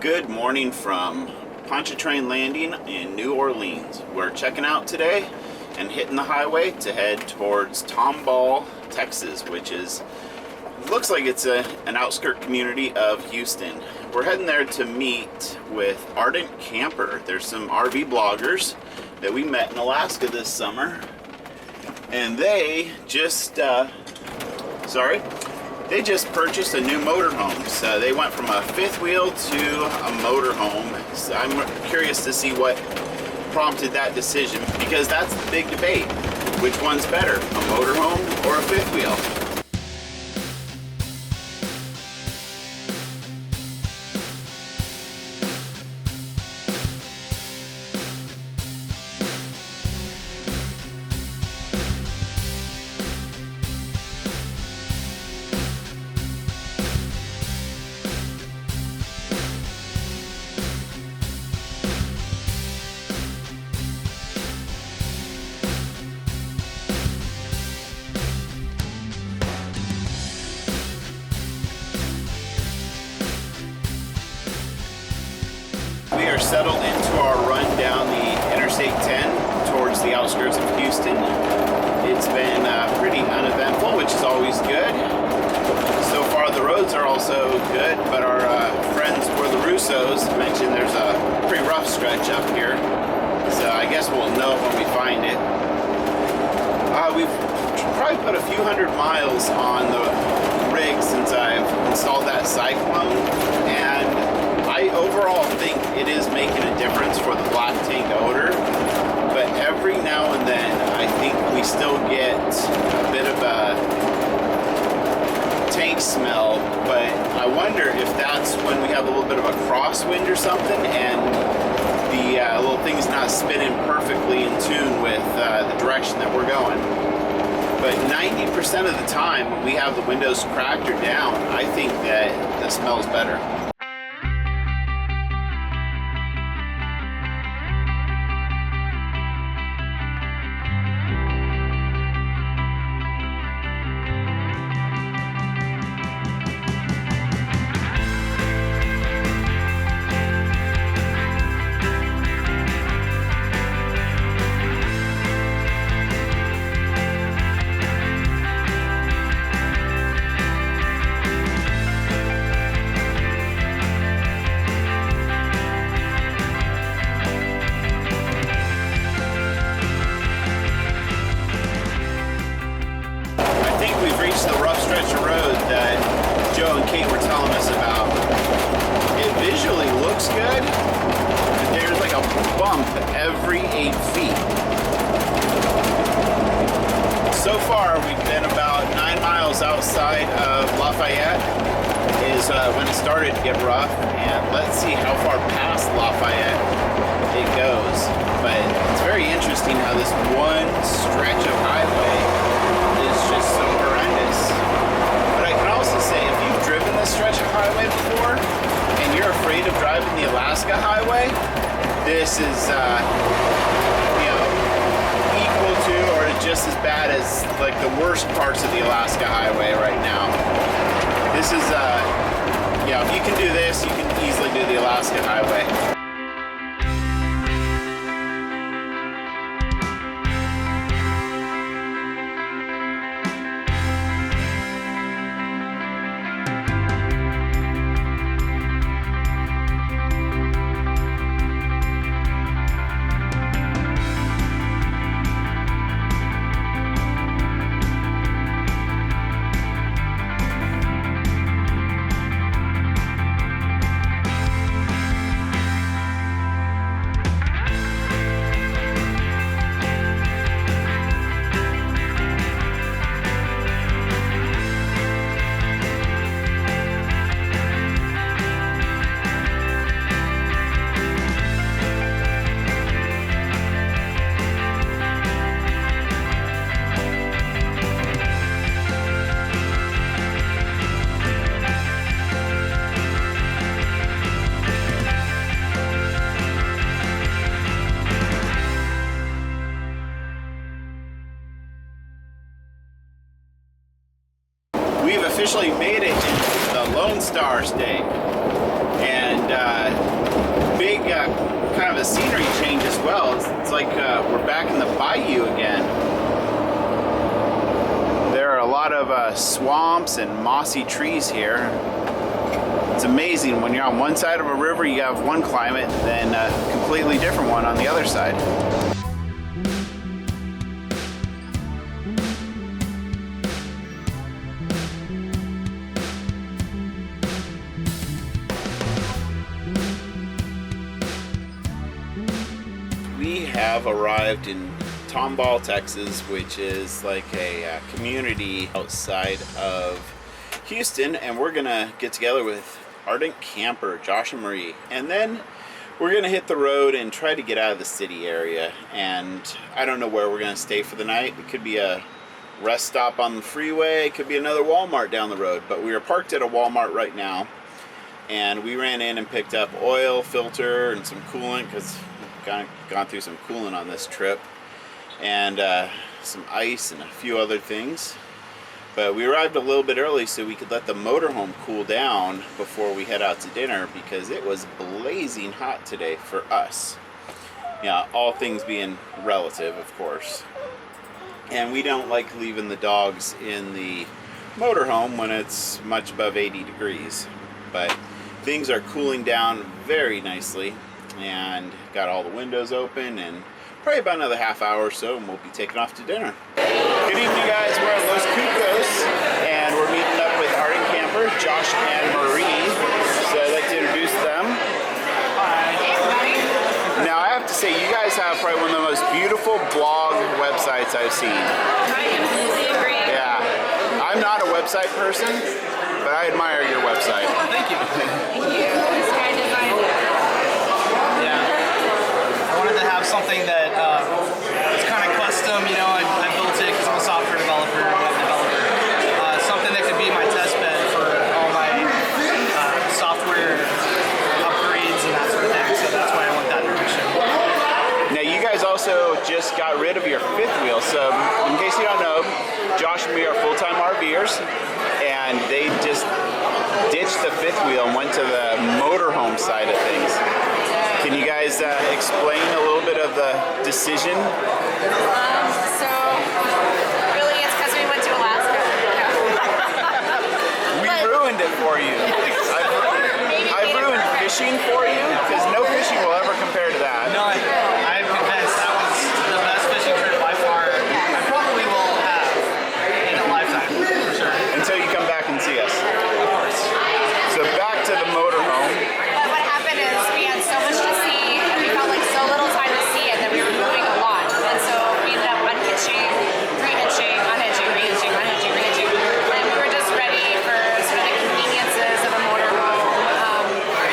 Good morning from Pontchartrain Landing in New Orleans. We're checking out today and hitting the highway to head towards Tomball, Texas, which looks like it's an outskirt community of Houston. We're heading there to meet with Ardent Camper. There's some RV bloggers that we met in Alaska this summer, and they just purchased a new motorhome. So they went from a fifth wheel to a motorhome. So I'm curious to see what prompted that decision, because that's the big debate. Which one's better, a motorhome or a fifth wheel? We are settled into our run down the Interstate 10 towards the outskirts of Houston. It's been pretty uneventful, which is always good. So far the roads are also good, but our friends for the Russos mentioned there's a pretty rough stretch up here. So I guess we'll know when we find it. We've probably put a few hundred miles on the rig since I've installed that Cyclone, and I overall think it is making a difference for the black tank odor, but every now and then I think we still get a bit of a tank smell, but I wonder if that's when we have a little bit of a crosswind or something and the little thing's not spinning perfectly in tune with the direction that we're going. But 90% of the time when we have the windows cracked or down, I think that the smell's better. The rough stretch of road that Joe and Kate were telling us about. It visually looks good, but there's like a bump every 8 feet. So far we've been about 9 miles outside of Lafayette is when it started to get rough, and let's see how far past Lafayette it goes. But it's very interesting how this one stretch of highway is just so horrendous. But I can also say, if you've driven this stretch of highway before and you're afraid of driving the Alaska highway, this is equal to or just as bad as like the worst parts of the Alaska highway right now. This is if you can do this, you can easily do the Alaska highway. we've officially made it into the Lone Star State. And of swamps and mossy trees here. It's amazing when you're on one side of a river, you have one climate, then a completely different one on the other side. We have arrived in Tomball, Texas, which is like a community outside of Houston, and we're gonna get together with Ardent Camper, Josh and Marie, and then we're gonna hit the road and try to get out of the city area. And I don't know where we're gonna stay for the night. It could be a rest stop on the freeway, it could be another Walmart down the road, but we are parked at a Walmart right now, and we ran in and picked up oil, filter, and some coolant, because we've gone through some coolant on this trip, and some ice and a few other things. But we arrived a little bit early so we could let the motorhome cool down before we head out to dinner, because it was blazing hot today for us. Yeah, all things being relative, of course. And we don't like leaving the dogs in the motorhome when it's much above 80 degrees. But things are cooling down very nicely, and got all the windows open, and probably about another half hour or so, and we'll be taking off to dinner. Good evening, guys. We're at Los Cucos, and we're meeting up with Ardent Camper, Josh and Marie. So I'd like to introduce them. Hi. Now, I have to say, you guys have probably one of the most beautiful blog websites I've seen. I completely agree. Yeah. I'm not a website person, but I admire your website. Thank you. Thank you. This guy designed it. Yeah. I wanted to have something that is kind of custom, you know. I built it because I'm a software developer, web developer. Something that could be my test bed for all my software upgrades and that sort of thing. So that's why I went that direction. Now, you guys also just got rid of your fifth wheel. So, in case you don't know, Josh and me are full-time RVers, and they just ditched the fifth wheel and went to the motorhome side of things. Can you guys explain a little bit of the decision? So, really, it's because we went to Alaska. We ruined it for you. I've ruined fishing for you, because no fishing will ever compare to that. No, I'm convinced that was the best fishing trip by far I probably will have in a lifetime, for sure. Until you come back and see us. Of course. So back to the motorhome. But what happened is we had so much to see, and we felt like so little time to see it that we were moving a lot. And so we ended up unhitching, rehitching, unhitching, rehitching, unhitching, rehitching. And we were just ready for sort of the conveniences of a motorhome.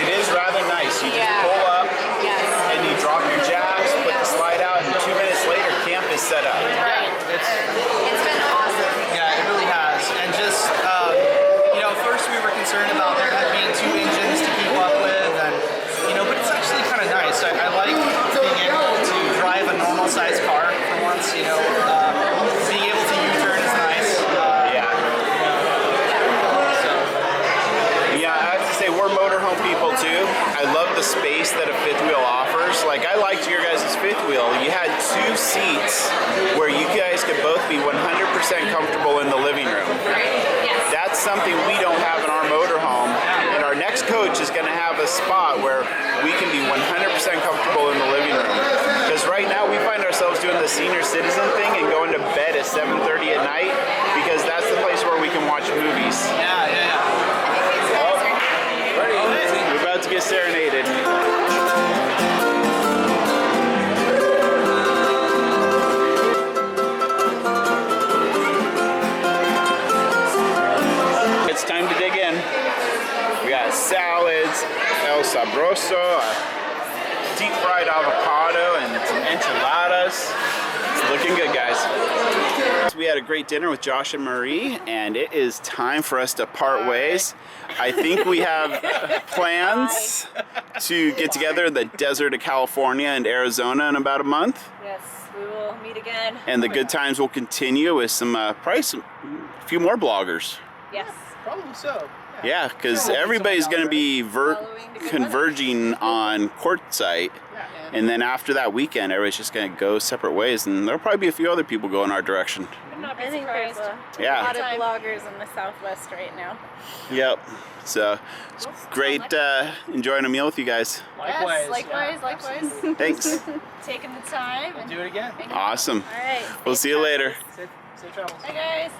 It is rather nice. You just Yeah. pull up, Yes. and you drop your jacks, put the slide out, and 2 minutes later, camp is set up. Right. It's been awesome. Yeah, it really has. And just, you know, first we were concerned about there being two engines to keep up with, and, you know, but it's actually kind of nice. I like being able to drive a normal sized car for once, you know. Being able to U-turn is nice. Yeah. So, Yeah, I have to say, we're motorhome people too. I love the space that a fifth wheel offers. Like, I liked your guys' fifth wheel. You had 2 seats where you guys could both be 100% comfortable in the living room. Yes. That's something we don't have in our motorhome. And our next coach is going to have a spot where we can be 100% comfortable in the living room. Because right now we find ourselves doing the senior citizen thing and going to bed at 7:30 at night, because that's the place where we can watch movies. yeah. We're about to get serenaded. It's time to dig in. We got salads, El Sabroso, a deep fried avocado, and some enchiladas. It's looking good, guys. So we had a great dinner with Josh and Marie, and it is time for us to part ways. I think we have plans to get together in the desert of California and Arizona in about a month. Yes, we will meet again. And the good times will continue with some, probably a few more bloggers. Yes. Probably so. Yeah, because everybody's going to be converging on Quartzsite. And then after that weekend, everybody's just gonna go separate ways, and there'll probably be a few other people going our direction. Would not be I think there's surprised. a Yeah. lot of bloggers in the Southwest right now. Yep. So it's great enjoying a meal with you guys. Likewise. Yes, likewise. Thanks. Taking the time. We'll do it again. Awesome. All right. We'll see you later. Safe travels. Bye, guys.